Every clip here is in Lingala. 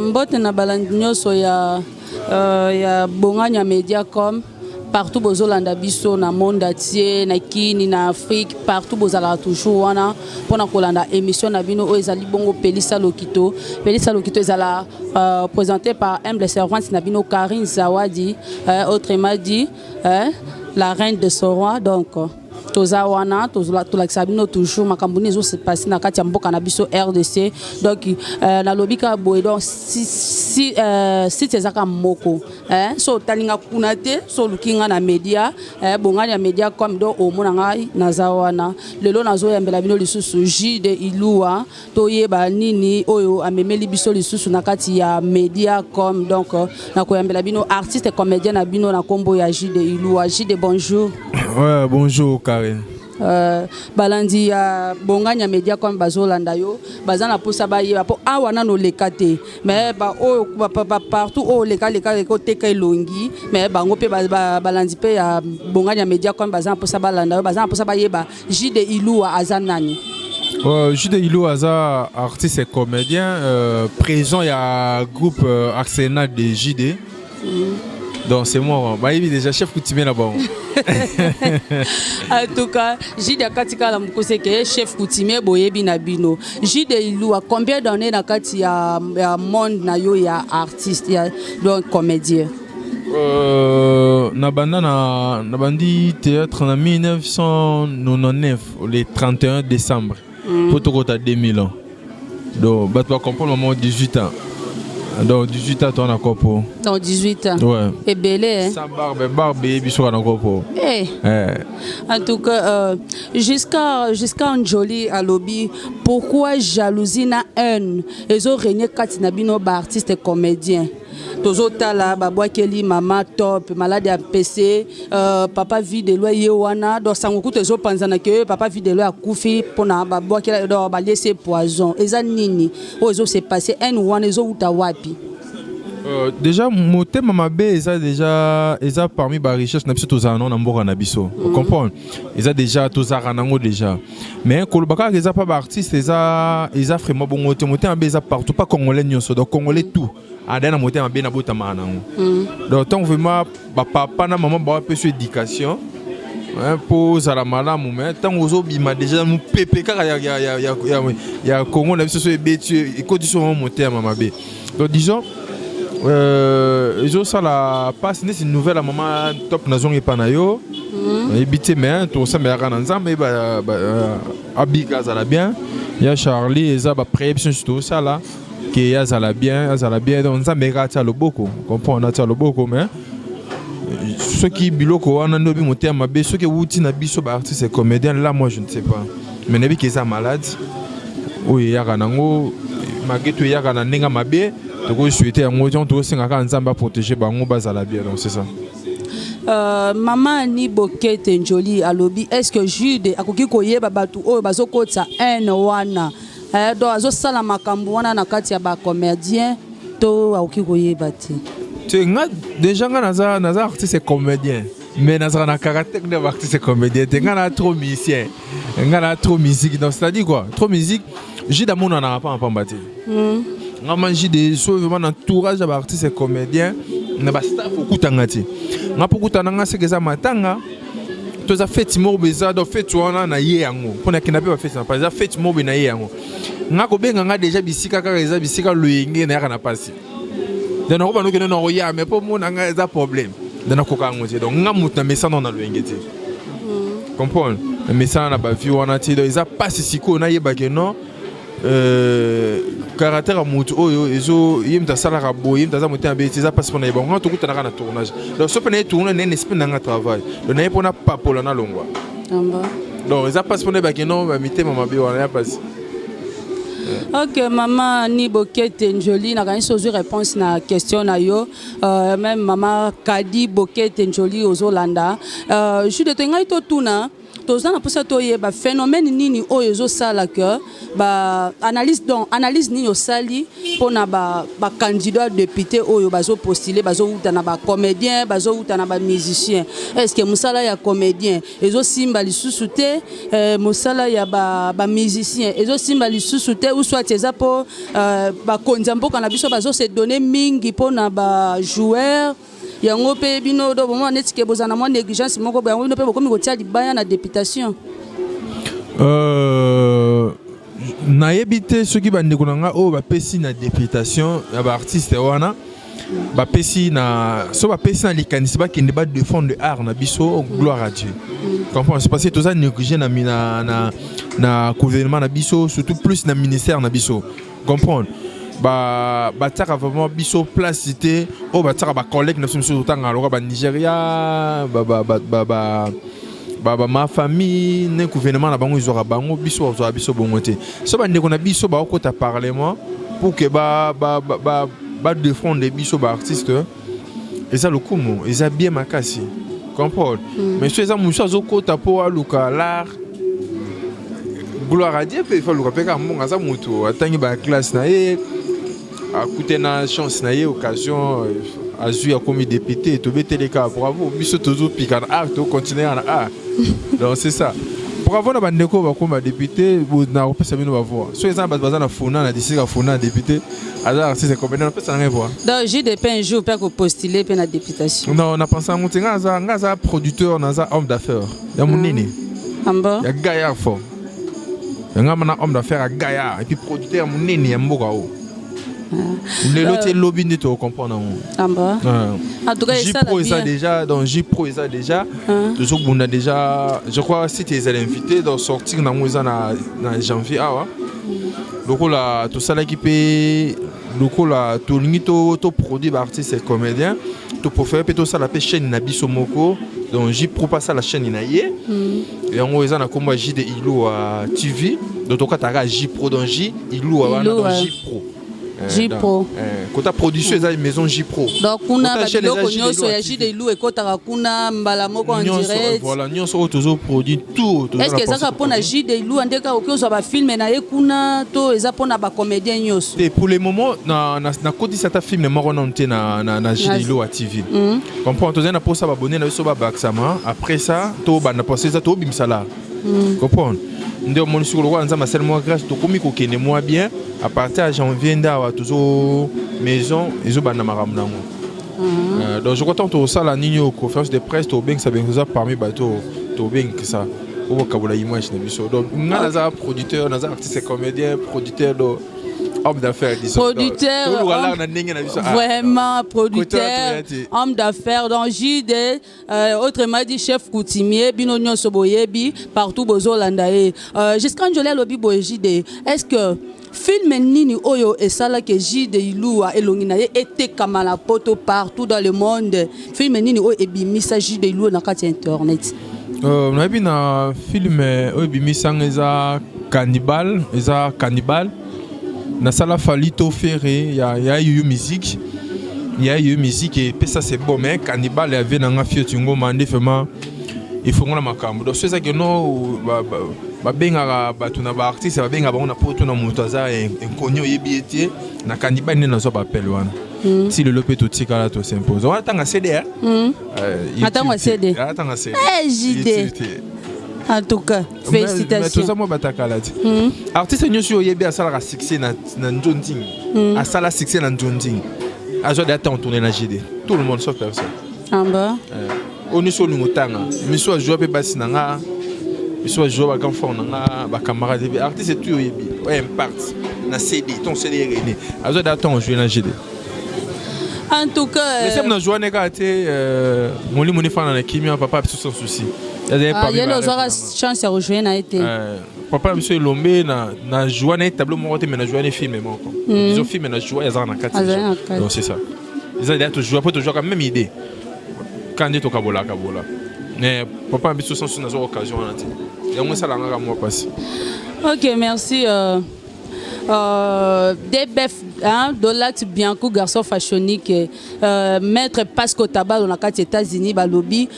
Mbote na balandinyoso ya Bonganya Mediacom. Partout bozolanda biso na monde entier na kini na Afrique partout bozala toujours wana pona kolanda émission na bino ezali bongo Pelisa Lokito ezala présenté par humble servante na bino Karine Zawadi autrement dit la reine de Soroa donc toza wana tolakisa bino toujours makambuni zo se passer na kati ya mboka na biso RDC donc na lobika boye donc si ezaka moko so talinga kuna te so lukinga na media Bonganya ya media comme do omona ngai naza wana lelo nazo yambela bino lisusu Jide Ilua toyeba nini oyo amemeli biso lisusu na kati ya media comme donc na koyambela bino artiste comédien na bino na kombo ya Jide Ilua. Jide, bonjour. Ouais, bonjour Karine. Balandi ya Bonganya Media comme bazolanda yo bazana posa ba yeba po awana no lekate mais ba o partout o leka ko teka longi mais bango pe balandi pe ya Bonganya Media comme bazana posa balanda yo bazana posa ba yeba Jide Ilua azanani. Jide Ilua aza artiste et comédien présent il y a groupe Arsenal de Jide. Donc c'est moi, bah il déjà chef coutumier là-bas. En tout cas, Jide Katika la mukose que chef coutumier boyebi na bino. Jide Ilua combien d'années na kati ya monde na yo ya artiste ya donc comédien. Na bandi théâtre en 1999 le 31 décembre. Pour tout à 2000 ans. Donc bah tu vas comprendre moment 18 ans. Donc 18 ans, tu as encore pour. Donc 18 ans. Ouais. Et belé, hein? Sans barbe, et puis sur encore pour. En tout cas, jusqu'à un joli à lobby, pourquoi jalousie na haine? Ils ont régné Katina Bino, artiste et comédien. Tozota la babouakeli mama top malade à PC papa vide loi yewana donc sangoku tezo panzana que papa vide loi akufi pona babouakela do ba laisser poison eza nini ozo se passer un wana ezo uta wapi. Déjà moté mama be eza parmi ba richesse na biso tozana na mboka na biso comprendre eza déjà tozara nango déjà mais kolobaka eza pas ba artiste eza vraiment bon moté mama be eza partout pas congolais nyonso donc congolais tout adana moté mama be na botama nango donc tant vraiment ba papa na maman ba peso éducation pour zala malamu mais tant ozo bima déjà mu pepe kaka ya Congo na biso so ebetu condition moté mama be donc disons ça la passe une nouvelle à maman top nation et panayo habité mais tout ça mais à ensemble bah abiga ça la bien il y a Charlie et ça bah prévision tout ça là qui a ça la bien donc ça mais gâte le beaucoup comprend on a le beaucoup mais ceux qui biloko on a nobi monter ma bé ceux qui outi na biso ba artiste et comédien là moi je ne sais pas mais nebi qui est malade oui ya kanango mageto ya kana nenga mabe. Donc je souhaitais à moi donc protéger bango bazala bien donc c'est ça. Maman ni Bokete Njoli à lobby est-ce que Jude akoki koyeba batu o bazokotsa un wana donc azo sala makambo wana na kati ya ba comédien to akoki koyeba te. Tu nga déjà nga naza artiste comédien mais naza na caractère de artiste comédien te nga na trop musicien nga na trop musique donc c'est-à-dire quoi trop musique Jude amon na pas en pambati. On a mangé des choses vraiment entourage d'artistes et comédiens. On a staff au Koutangati. On a beaucoup de c'est que ça matanga. Tous a fait mobeza do fait tuana na yeango. Pour na kinape ba fait ça. Pas fait mobe na yeango. On a kobenga nga déjà bisika ka reza bisika luinge na kana passer. Donc on va nous que non ya mais pour mon nga ça problème. Donc koka ngote. Donc nga mutu na mesa na luinge te. Comprendre. Le mesa na ba vie wana ti do isa passe siko na yeba ke non. Caractère à moto oyo ezo yimta sala rabo yimta za moté abeti za passe pona ibonga to kutana na tournage donc so pena tourner na esprit na travail donc na pona papola na longwa donc za passe pona ba keno ba mité mama be wana ya passe. Ok maman ni Bokete Njoli na kanisi ozu réponse na question na yo même maman Kadi Bokete Njoli ozolanda je de tenga to tuna toza na posa toyeba phénomène nini oyo ezosala que analyse nini osali mpona bacandidat député oyo bazopostule bazowuta na bacomédien bazowuta na bamusicien. Est ce que mosala ya comédien ezosimba lisusu te, mosala ya bamusicien ezosimba lisusu te, ou soit eza mpo bakonzi ya mboka na biso bazose donne mingi mpona bajoueur yango mpe bino do bomona neti ke bozana mwa négligence moko yango bino mpe bokomi kotia libaya na députation. Nayebi te soki bandeko na nga oyo bapesi na députation ya baartiste wana bapesi na so bapesi na likanisi bakende badéfendre art na biso, gloire à Dieu. Comprends? C'est parce que toza négligé na gouvernement na biso, surtout plus na ministère na biso. Comprendre? Bataka vraiment biso place cité o bataka ba collègue na biso tanga loka ba Nigeria ma famille ne gouvernement na bango izora bango biso zo biso bongote so ba ndeko na biso ba okota parlement pour que ba défendre biso ba artiste et ça le kumo et ça bien makasi comprendre mais ceux ça muso zo kota po aluka l'art gloire à Dieu peut faire luka peka monga za mutu atangi ba classe na écoutez na chance na occasion azu ya comme député to betele ka bravo biso tozo pika na art to continuer na art donc c'est ça bravo na bandeko ba comme député na opesa bino ba voir so ezana baza na fona na disika fona député alors c'est comme na pesa na voir donc j'ai des pain jour pour ko postuler pe na députation non na pensa mutinga za producteur na za homme d'affaires ya munene amba ya gaillard fort nga mana homme d'affaires à gaillard et puis producteur munene ya mboka o le lot lobby ne te comprendre en tout cas J-Pro ça déjà donc J-Pro ça déjà toujours on a déjà je crois si tu es invité dans sortir dans moi na janvier donc là tout ça là qui peut donc là tout limito to produit artiste et comédien tout pour faire tout ça la chaîne na biso moko donc J-Pro pas ça la chaîne inaye et en gros ça na comme J de Ilou à TV donc tout cas tu as J-Pro dans J Ilou à J-Pro J-Pro. Quand tu as produit ça une maison J-Pro. Donc on a biloko nyonso ya J de Ilou ekotaka kuna mbala moko en direct. Voilà, nyonso toujours produit tout. Est-ce que ça pona J de Ilou andeka okozo ba film na ye kuna to eza pona ba comédien nyonso. Et pour le moment na kodi ça film na moko na J de Ilou à TV. Comprends to na posa ba abonné na so ba baksama après ça to ba na poser ça to bimsala. Comprends? Ndio mon sur le roi nzamba seulement grâce to komi ko kene moi bien à partir de janvier ndawa toujours maison ezo bana maram nango. Donc je crois que ça la nino conférence de presse to ben ça ben ça parmi bateau to ben que ça au kabula image na biso. Donc ngana za producteur na za artiste comédien producteur do homme d'affaires disons. Producteur vraiment producteur homme d'affaires donc JD autrement dit chef coutumier bino nyonso boyebi partout bozolanda jusqu'à njole lobi boye JD. Est-ce que film nini oyo esala que JD Ilou a elongi na ye ete kamala poto partout dans le monde film nini oyo ebimisa JD Ilou na kati internet on a vu na film oyo ebimisa eza cannibal na sala falito ferré ya eu musique et puis ça c'est bon mais cannibal avait na ngafio tingo mande vraiment il faut ngona makambo donc c'est ça que non ba benga ba tuna ba artiste ba benga ba on a poto na mutaza inconnu yebiete na cannibal ne na so ba appel wana si le lopé tout tika là to s'impose on attend CD attends CD JD. En tout cas, félicitations. Tout ça, moi, batakaladi. Artiste nyonso yebi asala ka succès na Njonding. Asala succès na Njonding. Ajo data on tourner na JD. Tout le monde sauf personne. En bas. On est sur l'ungotanga. Mais soit jouer pe basi nanga. Mais soit jouer ba enfant nanga, ba camarade yebi. Artiste tout yebi. Ouais, impact na CD, ton CD rené. Ajo data on jouer na JD. En tout cas, mais c'est mon joueur nega té moni fana na kimia papa sans souci. Il y a une chance de rejoindre été. Papa monsieur Lombe na joué na tableau mon mais na joué na film mais encore. Ils ont filmé na joué à na 4. Donc c'est ça. Ils ont déjà joué pour toujours même idée. Quand dit au kabola. Mais papa monsieur sans une occasion na té. Il y a moins ça là moi passe. OK, merci DBF hein, Dolact Bianco, garçon fashionnique, maître Pasco Tabal, on a quatre États-Unis, Balobi,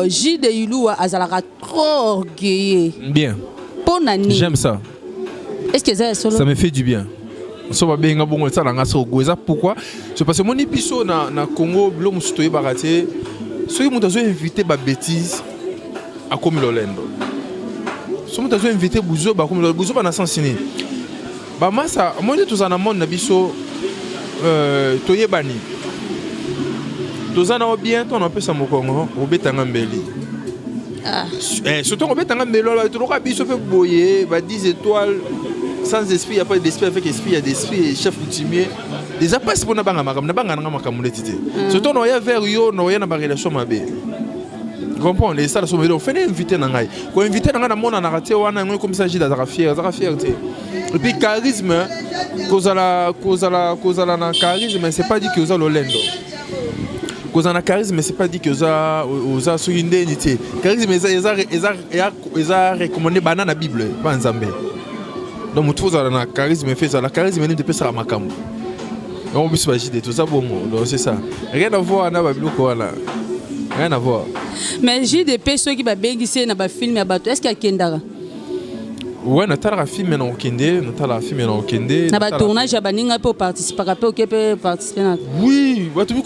J. de Yulu, Azalara, trop orgueilleux. Bien. Bon année. J'aime ça. Est-ce que c'est solo? Ça me fait du bien. Pourquoi? C'est parce que mon épisode na Congo, je suis invité ceux qui m'ont invité à bêtises à comme l'Olendo. Ceux qui m'ont invité à Bouzo, comme l'Olendo, Bouzo, na Sansini. Bah, moi, ça, moi, je suis en amont de Bisso, Toyebani. Tous en bien, on appelle ça mon Congo, au Bétangambeli. Surtout au Bétangambeli, tout le monde Bisso fait boyer, 10 étoiles. Sans esprit, il n'y a pas d'esprit, avec esprit, il y a d'esprit, chef coutumier. Les appels, c'est pour nous banga surtout, on a vers yo, on a une relation mabe. Vous comprenez? Les salles sont on fait inviter Nangai. Quand inviter Nangai, on a narraté, on a comme ça, j'ai la fierté. Et puis, charisme, cause à la charisme, c'est pas dit que vous avez l'Olendo. Cause à la charisme, c'est pas dit que vous avez sur une indemnité. Charisme, ils ont recommandé banane à la Bible, pas en Zambie. Donc, je trouve que le charisme fait ça. Le charisme est de faire ma cam. On peut se faire tout ça. Bon, donc c'est ça. Rien à voir avec la Bible. Rien à voir. Mais j'ai des personnes qui ont bénéficié de film. Est-ce qu'il y a Kendara? Oui, on a un film dans Okende. On a un film dans Okende. On a un tournage à Baninga pour participer. Oui, tu vois, tu as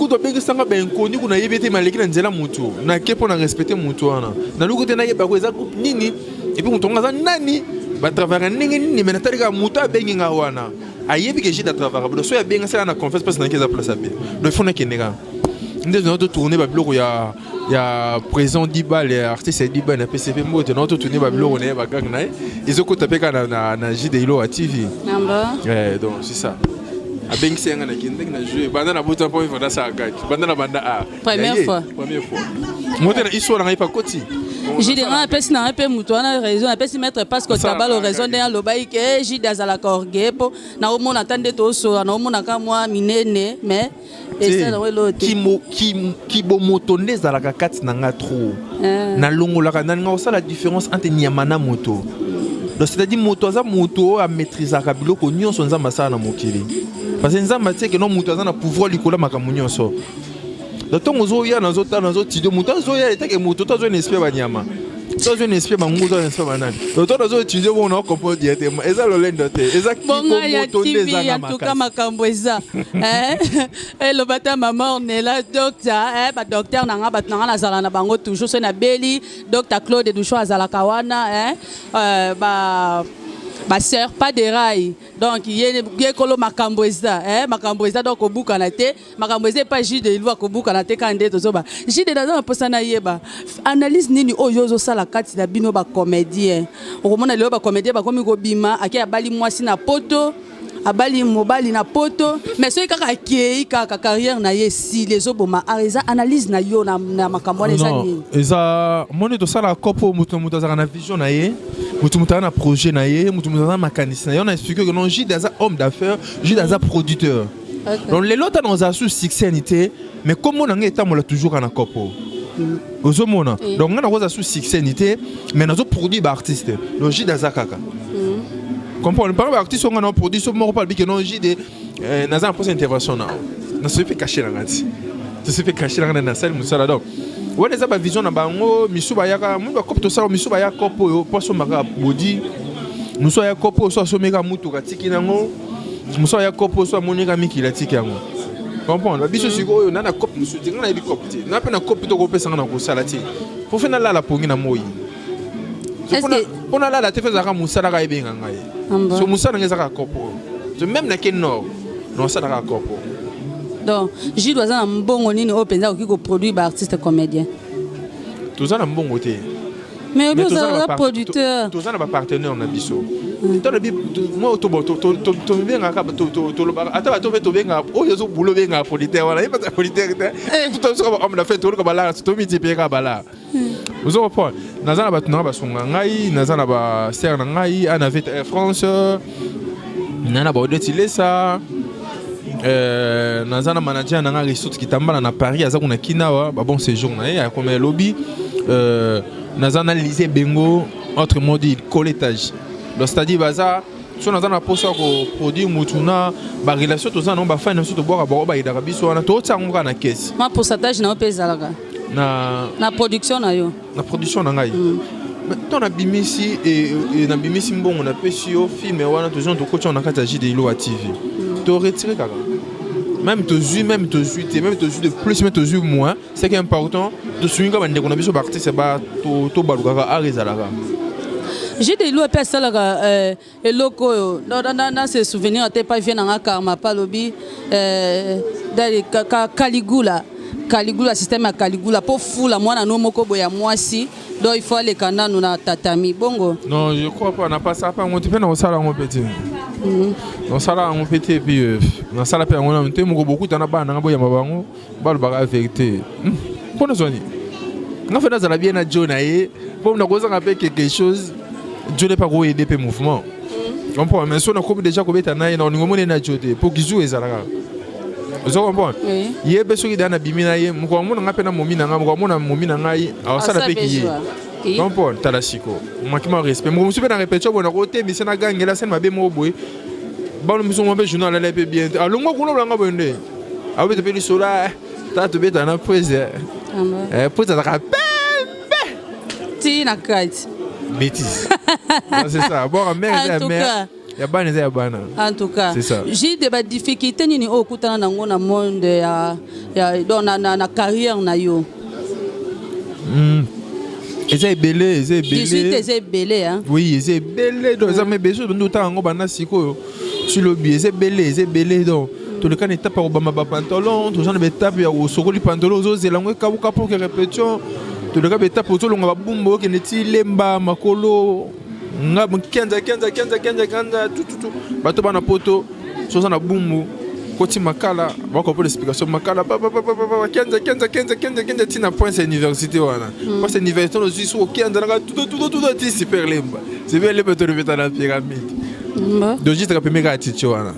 un peu connu qu'on a évité malgré que nous avons na kepo na respecter mutu ana. Na luko tena yeba kweza nini et puis on tonga nani ba travailler nini mais na talika mutu abenga wana. Ayebi que j'ai da travailler. Donc so ya benga ça na confiance parce que na keza place abi. Donc il faut na kenega. Nous devons tourner ba bloko ya président Diba les artistes Diba na PCP mo de notre tourner ba bloko na ba gang na. Ils ont tapé na JDilo à TV. Donc c'est ça. Abeng senga na kinde na jouer banda na buta po ifo da sa gaki banda na banda a première fois moi na histoire na pas koti j'ai des un peu na un peu muto na raison un peu si mettre parce que tabal raison de lobai que j'ai dans la corgepo na o mona tande to so na o mona ka moi minene mais et ça no l'autre qui bo motonde za la kakati na nga trop na longola kana nga ça la différence entre nyamana moto. Donc c'est-à-dire moto za moto a maîtriser ka biloko nyonso nzamba sa na mokili. Parce que nzamba tse que non moto za na pouvoir likola makambo nyonso. Donc ton zo ya na zo ta na zo tido moto zo ya etake moto to zo na esprit ba nyama. To zo na esprit ba nguzo na esprit ba nani. Donc to zo tido bon na comprendre directement. Eza lo lendo te. Eza ki moto ndeza na makasi. En tout cas makambo eza. Le bata maman on est là docteur ba docteur na nga bat na na zala na bango toujours c'est na beli docteur Claude Doucho azala kawana ba sœur pas de rail donc yé kolo makamboeza makamboeza donc obuka na te makamboeza pas jide ilwa ko buka na te kande to zoba jide dans posana yeba analyse nini oyozo sala kati na bino ba comédien okomona leo ba comédien ba komi ko bima aki abali mwasi na poto abali mobali na poto mais soki kaka kei kaka carrière na ye si les oboma areza analyse na yo na makambo les années eza moni to sala kopo mutu za na vision na ye mutu na projet na ye mutu na mécanicien na ye on a expliqué que non J dans un homme d'affaires J dans un producteur donc les lots dans un sous succès mais comme on a état mo toujours na kopo ozomona donc on a cosa sous succès mais nazo produit ba artiste donc J dans kaka comprendre par artiste on a produit ce mot pas que non j'ai des dans un poste intervention là na se fait cacher là ngati se fait cacher là na salle musala donc on les a pas vision na bango misuba yaka mundu akopto ça misuba ya kopo yo poso maka body muso ya kopo so so meka mutu katiki nango muso ya kopo so monika mikila tiki yango comprendre biso siko yo na kopo musu dinga na bi kopti na pe na kopo to kopesa na ko sala ti faut faire la pongi na moyi on a là la télé zaka musala ka ebenga ngai so musala ngeza kopo so même na ken nord non ça na kopo donc J doit na mbongo nini o penza ko ko produire ba artiste comédien tout ça na mbongo te mais nous a producteur tout ça na ba partenaire na biso to na bi moi to benga ka to ata to to benga o yezo bulo benga producteur wala pas producteur tout ça on a fait tout ko bala to mi tipe ka bala vous avez pas nazana ba tuna ba sunga ngai nazana ba ser na ngai ana vite Air France nana ba odetile ça nazana manager na ngai resort kitambala na Paris aza kuna kinawa ba bon séjour na ya comme lobby nazana Lycée Bengo autrement dit colletage donc c'est-à-dire baza so naza na posa ko produire mutuna ba relation toza na ba finance to boka ba idaka biso wana to tsango na caisse ma pourcentage na opezalaka na production na yo na production na ngai to na bimisi et na bimisi mbongo na pesi yo film wana to gens to coach na kata JD Ilo à TV to retirer kaka même to zu même to zu de plus même to zu moins c'est qui est important de swinga bande ko na biso ba artiste ba to baluka a rezalaka. J'ai des loups personnes et locaux dans ces souvenirs t'es pas vient dans karma pas lobby dans Caligula système à Caligula pour fou la moi na no moko boya moi si donc il faut aller kana nous na tatami bongo. Non je crois pas on n'a pas ça pas on te fait dans ça là on petit. Dans ça là on petit et puis dans ça là on a monté moko beaucoup t'en a pas na boya mabango bal baga vérité. Pour nous soigner. On fait dans la bien na Jonae pour nous causer quelque chose. Dieu n'est pas gros aider le mouvement. On comprend mais si on a comme déjà comme état na on ngomone na Dieu pour qu'ils ezalaka. Vous comprenez? Il y a besoin de na bimina ye mko mona ngape na momina nga mko mona momina ngai awa sala pe ki ye. Comprends tala siko. Makima respect. Mko musu pe na répétition bona côté mais c'est na gangela sen mabe mo boy. Ba no musu mo be journal la pe bien. Alongo kuno blanga bonde. Awe te pe sola ta to beta na pose. Pose ta ka pembe. Ti na kite. Bêtise. C'est ça. Bon, mère, mère. En tout cas, j'ai des difficultés ni au kutana na ngona monde ya dans na carrière na yo. C'est belé, c'est belé. C'est belé hein. Oui, c'est belé donc ça me besoin de nous tango bana siko sur le biais, c'est belé donc. Tout le cas n'est pas au bama pantalon, tout ça ne tape ya au sokoli pantalon zo zelango kabuka pour que répétition. Tout le cas est tapé autour de la bumbo qui n'est lemba makolo nga kenza tout bato bana poto soza na bumbu koti makala bako pour l'explication makala kenza tina point c'est université wana parce que université nous ici au kenza na tout super lemba c'est bien lemba to reveta la pyramide donc juste rappeler ga ticho wana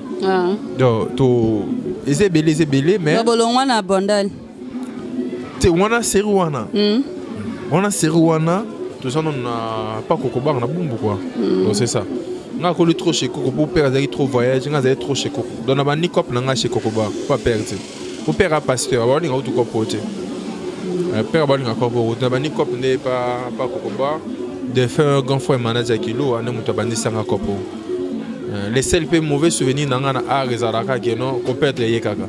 donc to c'est belé mais bolongwa na bondal te wana série wana on a Serouana, tout ça on n'a pas Cocobar, on a boum quoi. Donc c'est ça. On a collé trop chez Coco pour père trop voyage, on a trop chez Coco. Donc on a ni cop n'a chez Cocobar, pas perdre. Pour père à pasteur, on a tout comporté. Père a pas encore pour on a ni cop n'est pas Cocobar. De faire un grand frère manager qui l'eau, on a monté bandi sans copo. Les seuls peu mauvais souvenirs dans un art et zaraka qui non, qu'on perd les yekaka.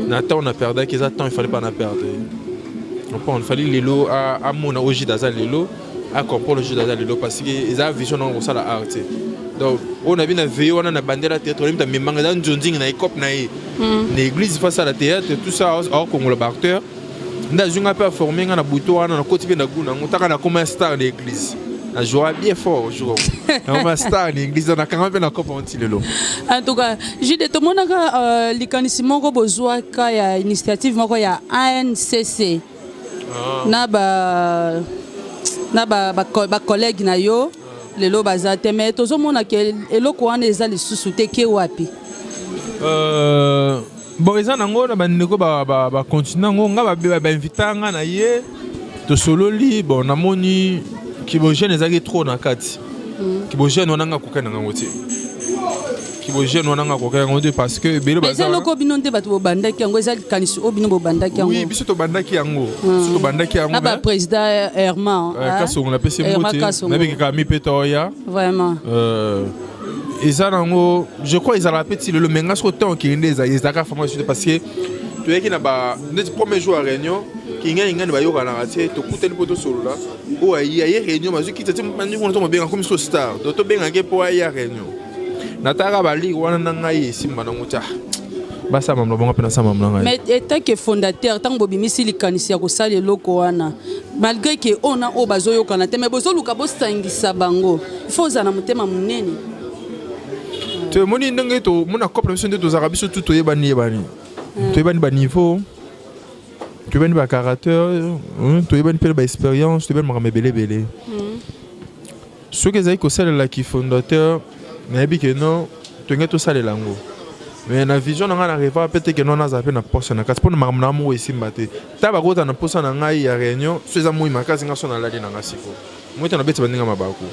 Nathan on a perdu, qu'ils attendent il fallait pas en perdre. Il fallait les lots à mon oji d'azal les lots à comprendre le jeu d'azal les lots parce qu'ils ont vision dans ça la art. Donc on a bien vu on a une bandera théâtre on a mis manga dans Jonding na école na l'église face à la théâtre tout ça hors comme le batteur dans une peu formé on a bouton on a côté bien guna on t'a na comme un star l'église a joué bien fort jour on a star l'église on a quand même na coupe anti les lots. En tout cas j'ai de tout monde a likanisimo ko bozwa ka ya initiative moko ya ANCC na ba collègue na yo lelo bazate mais tozomona ke eloko wana eza lisusu te ke wapi bon eza nango na bandeko ba continue ngo nga ba inviter nga na ye to sololi bon namoni kibogène ezaki trop na kati kibogène wana nga kokana ngo te kibogène wana nga kokana ngo te parce que belo bazala loko bino nte bato bobandaki yango eza kanisi obino bobandaki yango oui biso to bandaki yango to bandaki yango na ba président Herman kaso on appelle c'est moté na biki ka mi petoya vraiment eza nango je crois ils a petit le menga so temps qui ndeza ezaka formation parce que to yaki na ba net premier jour à réunion qui ngani ba yoka na raté to kuteli poto solo là o ayi réunion mazu ki tete mandi ko to benga comme so star to benga ke po ayi réunion nataka bali wana na ngai simba na nguta basa mamlo bonga pena sama mamlo ngai mais étant que fondateur tant bobimisi likanisi ya kosala eloko wana malgré que on a obazoyo kana te mais bozoluka bosangisa bango il faut zana mutema munene te moni ndenge to mona couple mission de tozaka biso tout yebani to yebani ba niveau to yebani ba caractère to yebani pe ba expérience to yebani ma belé ce que zai ko sala la ki fondateur nayebi ke non tonge to sala lango mais na vision nga na rêve peut-être que non na zape na poste na kasi pona makamna mo esimba te ta ba kota na poste na ngai ya réunion soza mo makasi nga so na ladi na ngasiko mo te na beti bandinga mabako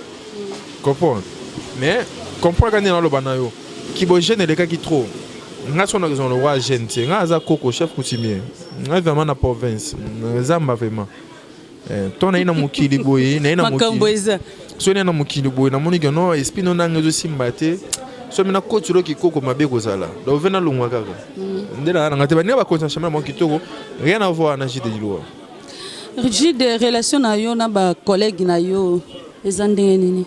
comprendre mais comprends quand on a le banayo qui bo jeune les gars qui trop nga sona raison le roi jeune c'est nga za koko chef coutumier nga vraiment na province zamba vraiment ton na ina mukili boye na ina mukili so na mukili boye na moni que non esprit non na ngezo simbate so mina koturo ki koko mabe kozala do vena lungwa kaka ndela na ngate ba ne ba konsa chamela mo kitoko rien à voir na jide diloa j'ai des relations na yo na ba collègue na yo ezandenge nini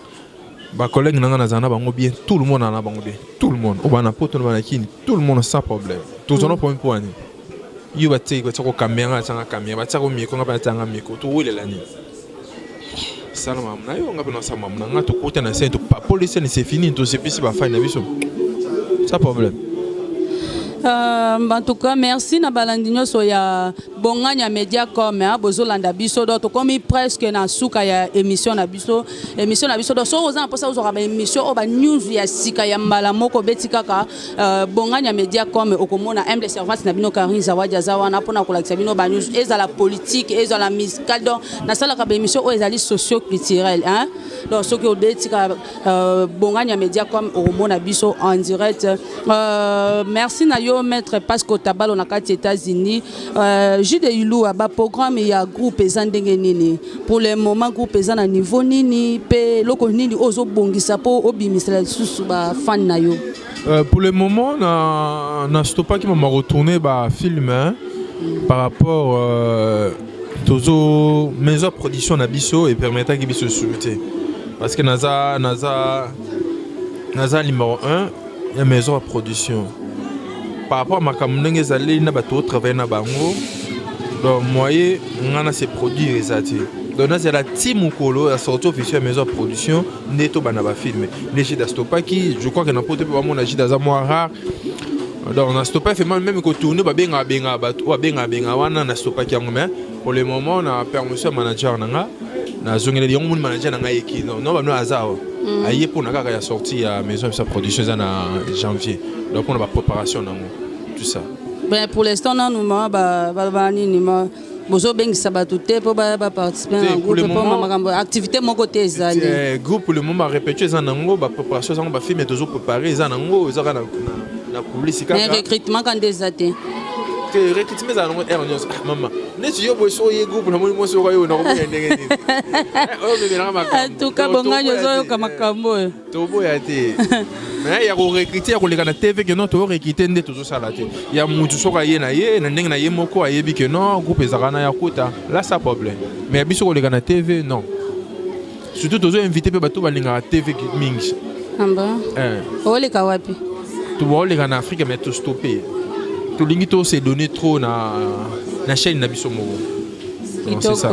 ba collègue na zana bango bien tout le monde na bango bien tout le monde o bana poto na kini tout le monde sans problème tous on point point yo ba tei ko tsako caméra tsanga caméra ba tsako miko ngapa tsanga miko to wile la ni salama na yo ngapa na sama na ngato kota na sento pa police ni c'est fini to c'est pisi ba fa na biso sans problème. En tout cas, merci na balandinyo so ya bonganya media comme bozolanda biso do to komi presque na suka ya émission na biso do so ozana posa ozo ba émission o ba news ya sika ya mbala moko betika ka bonganya media comme okomona M de servante na bino Karine Zawadi azawana pona kolakisa bino ba news ezala politique ezala musical donc na sala ka ba émission o ezali socio culturel hein donc ce que o betika bonganya media comme okomona biso en direct merci na yo maître Pasco Tabalo na kati États-Unis Jude Yulu aba programme ya groupe ezandenge nini pour le moment groupe ezana niveau nini pe loko nini ozo bongisa po obimisela susu ba fan na yo pour le moment na stopa qui m'a retourné ba film hein, par rapport tozo maison production na biso et permettre que biso soumetter parce que naza numéro 1 il y a maison de production par rapport à ma caméra zali na bato travailler na bango donc moyen ngana se produire ezati donc c'est la team Kolo la sortie officielle maison de production neto bana ba film les Jida Stopaki je crois que na pote pas mon Jida za moi rare donc na Stopa fait même que tourner ba benga bato wa benga wana na Stopaki yango mais pour le moment na permission manager nanga na zongela yango mon manager nanga yeki non ba no azao aye pour na kaka ya sortie ya maison de production en janvier donc on a la préparation dans tout ça. Ben pour l'instant nous ba nini ma bozo bengi sabatute pour ba participer à groupe pour activité mon côté ezali groupe pour le moment répéter ça nango ba préparation ça ba film toujours préparer ça nango ça na publicité mais recrutement quand des até que recrutement ça nango maman ne tu yo boso ye groupe na mo so ko yo na ko ndenge ni en tout cas bonganyo zo kama kambo to boya te mais il y a recruter ya koleka na TV que non to recruter nde toujours ça la te ya mutu soka ye na ndenge na ye moko ayebi que non groupe ezakana ya kota là ça problème mais biso koleka na TV non surtout toujours inviter pe bato balinga TV mingi amba oleka wapi to oleka na Afrique mais to stopper to lingi to se donner trop na chaîne na biso moko c'est ça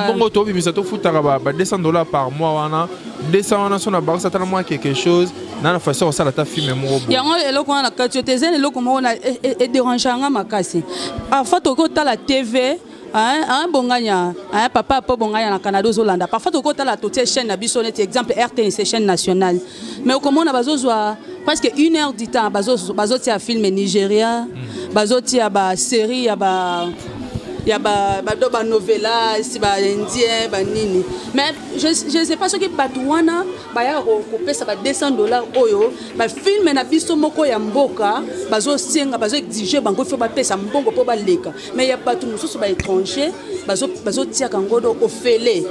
bongo to bimisa to futaka ba $200 par mois wana 200 wana sona ba ça tellement moi quelque chose na façon ça la ta film moko yango eloko na kati tezen eloko moko na e déranganga makasi parfois to ko ta la TV un bonganya un papa po bonganya na Canada Zolanda parfois to ko ta la to chaîne na biso net exemple RTNC chaîne nationale mais comment na bazozwa presque 1 heure du temps bazoti a film Nigeria bazoti a ba série ya ba do ba novela si ba indien ba nini mais je sais pas ce que batouana ba ya ko pesa ba $200 oyo ba film na biso moko ya mboka bazo senga bazo exiger bango faut ba pesa mbongo po ba leka mais ya batu mususu ba étranger bazo tia kangodo ofele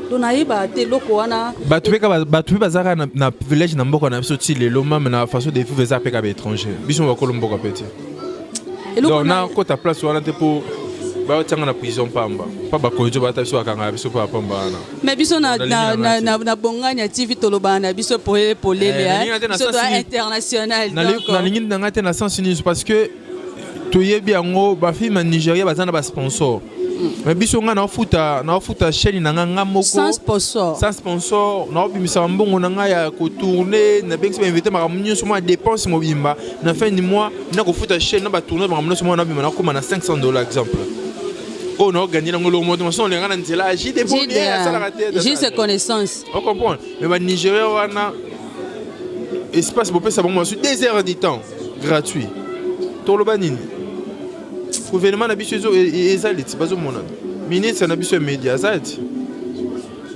donaïba te loko wana batu bazaka na village na mboka na biso ti lelo même na façon de vivre za peka ba étranger biso ba kolombo ka petit donc na ko ta place wana te pour ba tanga na prison pamba pa ba kojo ba ta biso akanga biso pa pamba wana mais biso na bonganya TV tolobana biso polele biso international na lingi na ngate na sens unique parce que to yebi yango ba film Nigeria bazana ba sponsor mais biso nga na futa chaîne na nga moko sans sponsor na obimisa mbongo na nga ya ko tourner na bengsi ba inviter ma munyo so ma dépense mobimba na fin du mois na ko futa chaîne na ba tourner ba munyo so na bimba na koma na $500 exemple on a gagné dans le monde on les gars nzela j'ai des bons j'ai ces connaissances on comprend mais ba Nigeria wana espace pour ça bon sur 2 heures du temps gratuit to lo banini gouvernement na biso ezali ti bazo mona ministre na biso media zati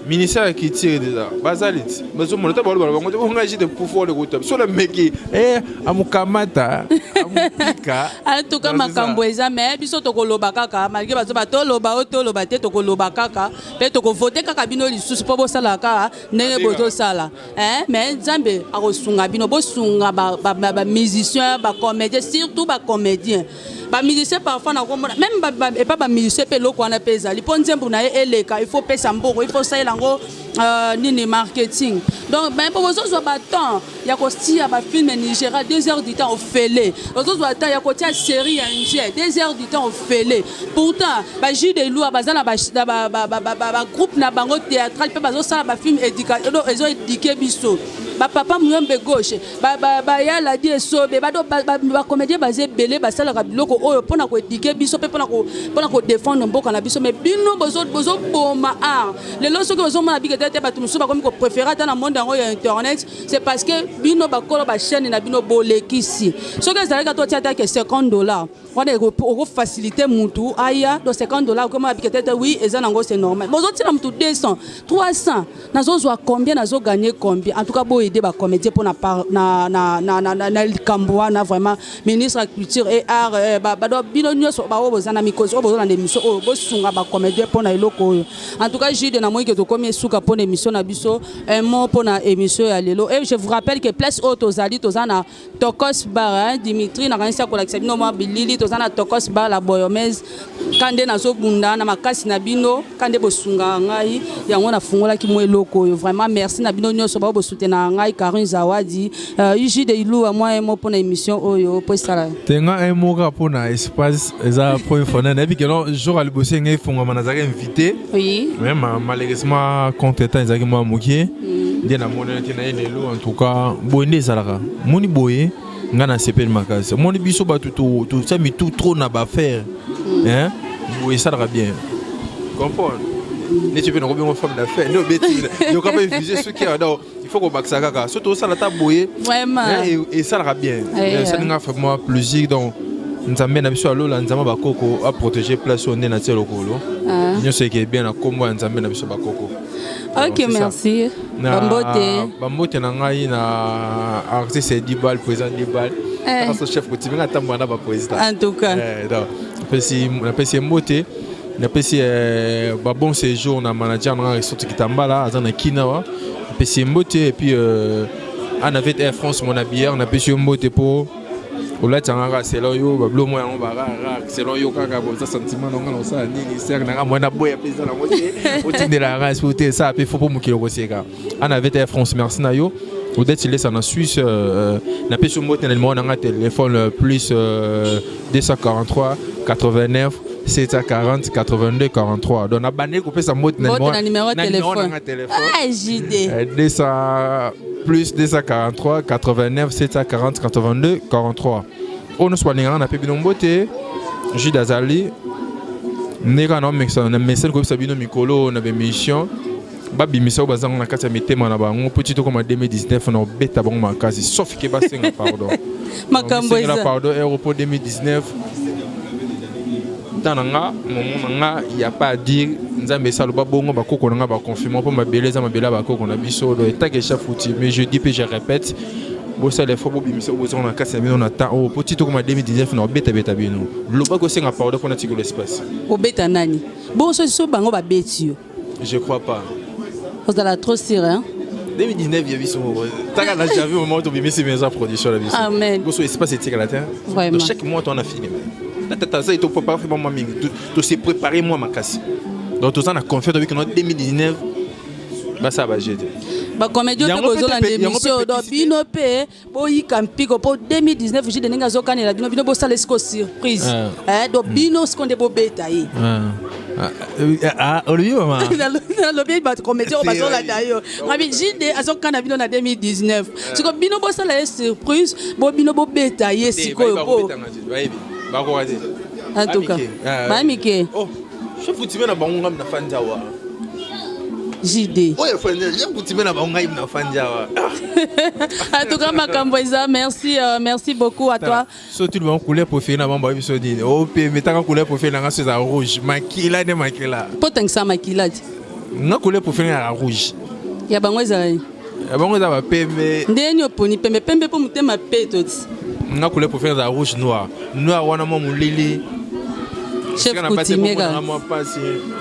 ministère qui tire déjà basalit bazo monota balo balo ngote ongaji de pouvoir le groupe sur le mec amukamata amupika en tout cas makambo eza mais biso tokoloba kaka malgré bazo batoloba otoloba te tokoloba kaka pe tokovote kaka bino lisusu po bosala kaka ndenge bozosala mais nzambe akosunga bino bosunga ba musicien ba comédien surtout ba comédien ba musicien parfois na komona même et pas ba musicien pe loko na pesa lipo nzembo na eleka il faut pesa mboko il faut ça lango nini marketing donc ben pour vous autres temps il y a aussi ba film Nigeria 2 heures du temps au fêlé aux autres temps il y a côté série indien 2 heures du temps au fêlé pourtant ba J de Lou bazana ba groupe na bango théâtral pe bazo sala ba film éducatif ils ont éduqué biso ba papa muyombe gauche ba ya la die sobe ba comédien basé belé ba sala biloko oyo pona ko éduquer biso pe pona ko défendre mboka na biso mais bino bozo boma art les loso que bozo mona bikete te batu musuba comme ko préférer dans le monde en internet c'est parce que bino ba kolo ba chaîne na bino bolekisi so que ça ka to tiata que $50 on est faciliter mutu aya do $50 comme bikete oui et ça nango c'est normal bozo tira mutu 200 300 nazo zo combien nazo gagner combien en tout cas bo aider ba comédien pour na likambo na vraiment ministre de la culture et art ba do bino nyoso ba bozana mikozo bozo na émission o bo sunga ba comédien pour na eloko en tout cas j'ai de na moi que to comme suka pour émission na biso un mot pour na émission ya lelo et je vous rappelle que place autozali tozana Tokos Bar Dimitri na kanisa ko l'accepter no bilili tozana Tokos Bar la Boyomez kande nazo bunda na makasi na bino kande bosunga ngai yango na fungola ki mo eloko vraiment merci na bino nyoso ba bo soutenir ngai Karine Zawadi Iji de Ilou moi un mot pour na émission oyo pour ça tenga un mot pour na espace eza pour fona na bi que non jour al bosser ngai funga manazaka invité oui même malheureusement content ezaki moi mokie bien na mona tina elelo en tout cas bonne zalaka moni boye ngana sepel makasi moni biso ba tout ça mais tout trop na ba faire hein boye ça va bien comprendre ne tu peux pas une femme d'affaires no bêtise yo quand même viser ce qui alors il faut qu'on back ça kaka surtout ça la table boye vraiment et ça va bien ça nous a fait moi plaisir donc nous avons bien habitué à l'eau, nous avons bakoko à protéger place où on est dans le colo. Nous c'est qui est bien à comment nous avons bien habitué bakoko. Ok, merci. Bambote. Bambote nangai na artiste c'est 10 balles président 10 balles. Parce que chef coutumier a tambour na ba président. En tout cas. Donc on appelle c'est Mbote. On appelle c'est bon séjour na manager na resort Kitambala azana Kinawa. On appelle c'est Mbote et puis on avait Air France mon habilleur on appelle c'est Mbote pour Ola tanga selon yo bablo mo yango bara selon yo kaka boza sentiment nonga no sa nini ser na mo na boya pesa na moté otinde la race pour ça pe faut pour mukilo koseka ana avec Air France merci na yo peut-être il est en Suisse na pe sur mo tellement na téléphone plus 243 89 740 82 43 donc na bané ko pesa mo na numéro de téléphone ah JD 200 plus 243 89 740 82 43 on nous soigne on a pe bino mbote Jude Azali neka na message ko sabino mikolo na be mission ba bimisa bazanga na kati ya mitema na bango petit comme en 2019 na beta bango makasi sauf que ba senga pardon makambo eza pardon aéroport 2019 tananga momanga il y a pas à dire nzambe saloba bongo bakoko nanga ba confirmer pour mabeleza mabela bakoko na biso do eta que chef outil mais je dis puis je répète bo ça les fois bo bimisa bo na kasa bino na temps au petit comme en 2019 na beta bino loba ko senga pardon pour na tiko l'espace o beta nani bon so bango ba beti yo je crois pas vous allez trop sûr hein 2019 il y a vu son t'as là j'ai vu au moment où bimisa maison production la biso amen bo so espace était la terre donc chaque mois on a fini ça il faut préparer moi tout se préparer moi ma casse donc tout ça on a confiance avec notre 2019 bah ça va jeter ba comédien to bozola émission do bino pe bo yikampiko po 2019 jide ninga zokanela bino bo sala esco surprise do bino skonde bo beta yi Olivier maman le ba comédien bazola dayo ngabi jide azokana bino na 2019 siko bino bo sala surprise bo bino bo beta yi siko bo en tout cas Mamike oh je vous dis na bango ngam na fanjawa JD oh ya fanya je vous dis na bango ngam na fanjawa en tout cas makambo eza merci beaucoup à toi surtout le couleur préféré na bamba biso dine oh pe metaka couleur préféré na ngaso za rouge makila ne makila potang sa makila nga couleur préférée à la rouge. Ya bango ezali. Ya bango za ba pembe. Ndeni oponi pembe pembe po mutema pe toti. Nga couleur préférée à rouge noir. Noir wana mo mulili. Chef coutumier ga.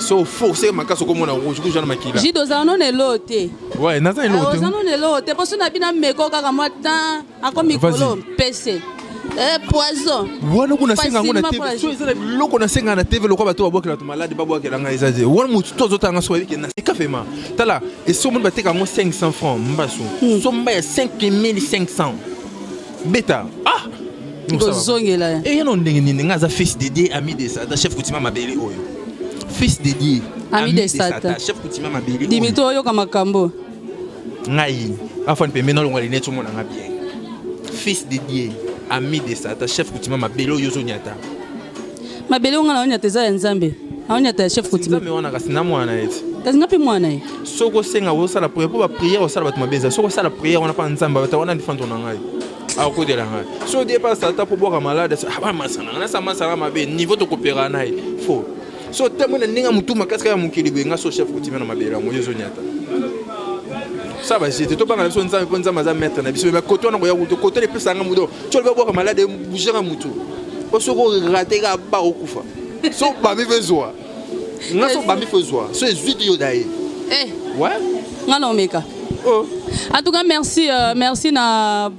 So forcer makaso comme na rouge rouge na makila. Jido za non elote. Ouais, naza elote. Za non elote parce na bina meko kaka mata akomi kolo PC. Poison. Wana kuna senga ngona TV. So ezala loko na senga na TV loko bato babokela to malade babokela nga ezaze. Wana mutu tozo tanga so yiki na kafema. Tala, et so mon bateka mo 500 francs mbaso. So mba 5500. Beta. Ah. Zongela. Et non ndenge nini nga za fils Dédé ami de Sata chef coutumier mabeli oyo. Fils Dédé ami de Sata chef coutumier mabeli. Dimito oyo kama kambo. Ngai. Afan pe mena longwa lineto mona nga bien. Fils Dédé ami de Sata chef coutumier mabeli oyo zonyata. Mabeli nga na onyata za nzambe. Onyata chef coutumier. Nzambe wana kasi na mwana eti. Kasi ngapi mwana ye? Soko senga wo sala prière pour ba prière au sala batuma beza. Soko sala prière wana pa nzamba bata wana ndifando na ngai. A côté de la ngai. So dia pas Sata pour boire malade. Ah ba masana na sa masala mabe niveau to coopérer na ye. Faux. So temo na ninga mutu makasi ya mukili benga so chef coutumier na mabeli mo yezo nyata. Ça va j'étais to banga so nzamba po nzamba za mettre na biso ba koto na boya kuto koto le pesa nga mudo. Tu le boire malade bouger na mutu. Ko soko rater ga ba okufa. So ba mi besoin. Nga so ba mi besoin. So es vidéo d'ailleurs. Ouais. Nga no meka. Oh. En tout cas, merci, merci na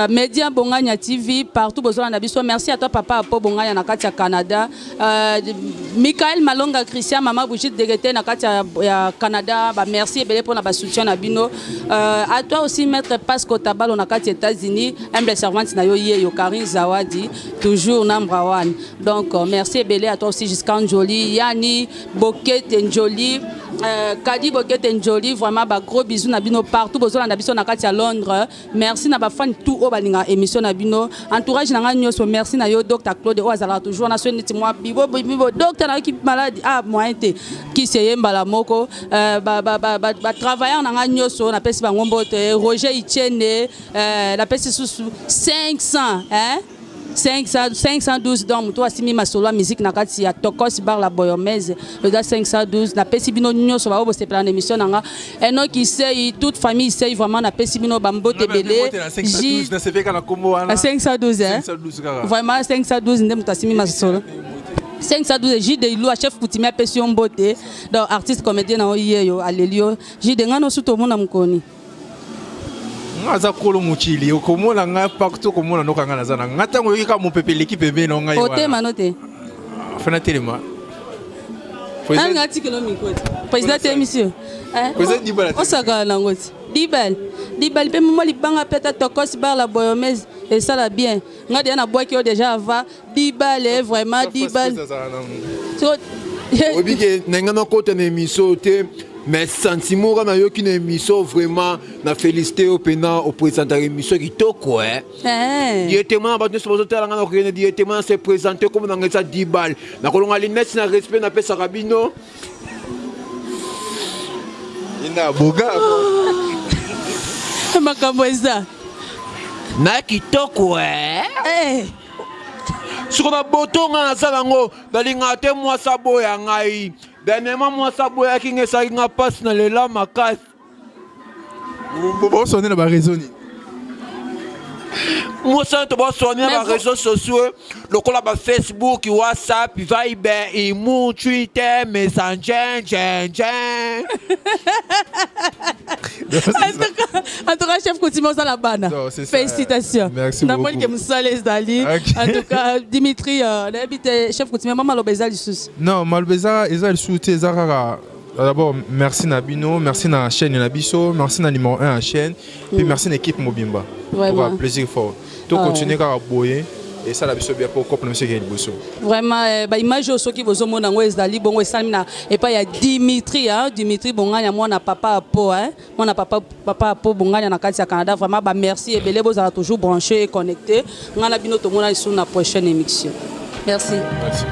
Média Bongania TV partout besoin na biso. Merci à toi papa Apo Bongania na katia Canada. Michael Malonga Christian Mama Brigitte Degete na katia Canada. Ba merci ebele pour na ba soutien na bino. À toi aussi maître Pasco Tabalo na katia États-Unis. Humble servante na yo yo Karin Zawadi toujours number one. Donc merci ebele à toi aussi Giscan Jolie, Yani Boket Njoli. Kadi Boket Njoli vraiment ba gros bisous na bino partout besoin na biso na katia Londres. Merci na ba fan tout au balinga émission na bino entourage na nganyo merci na yo Dr Claude Oazala toujours na soni moi bibo docteur na équipe malade ah moi été qui seye mbala moko ba travailleur na nganyo so na pesi bango mbote Roger Itienne la pesi sous 500 hein 512 donc toi simi masolo musique na kati ya Tokos bar la Boyomese le 512 na pesi bino nyonso ba obose plan émission nanga eno qui sait toute famille sait vraiment na pesi bino bambote belé 512 na CV kana kombo wana 512 hein vraiment 512 ndem tasimi masolo 512 J de Ilou chef coutumier pesi mbote donc artiste comédien na oyeyo alelio J de ngano suto mona mkoni ngaza kolo muchili okomona nga partout komona nokanga nazana ngata ngo yika mopepe l'équipe ebe no ngai wana ote manote fana telema nga tikelo mikoti président émission président Dibal osaka na ngoti Dibal pe mo libanga peta Tokos bar la Boyomese et ça la bien nga dia na boaki o déjà va Dibal est vraiment Dibal so obike nenga no kote na émission te. Mais sentiment quand on a une émission vraiment na félicité au pena au présentant émission qui to quoi directement ba nous supposé tala ngana ko directement se présenter comme dans ça 10 balles na ko longa linette na respect na pesa rabino ina boga makambo eza na kitoko sur na botonga na salango dalinga te moi sabo ya ngai dernièrement moi sabo ya kinga sa nga passe na lela makasi bo sonner na ba raisonner moi ça to ba sonner na ba réseaux sociaux lokola ba Facebook WhatsApp Viber Imo Twitter Messenger En tout cas, chef coutumier ça la bana. Félicitations. Merci beaucoup. Namoni ke musale Dali. En tout cas, Dimitri, chef coutumier maman Lobeza du sous. Non, Malbeza eza le soutien Zara. D'abord, merci Nabino, merci na chaîne Nabiso, merci na numéro 1 à chaîne, puis merci l'équipe Mobimba. Vraiment plaisir fort. Tout continuer à boyer. Et ça, la biso bien pour couple monsieur Guéliboso. Vraiment, bah image au qui vous ont montré Zali, bon, et pas il y a Dimitri, hein, Dimitri Bongania, moi na papa Apo, hein, moi na papa Apo Bongania na Katia Canada. Vraiment, bah merci et belé, vous avez toujours branché et connecté. On a bien tout le monde sur la prochaine émission. Merci. Merci.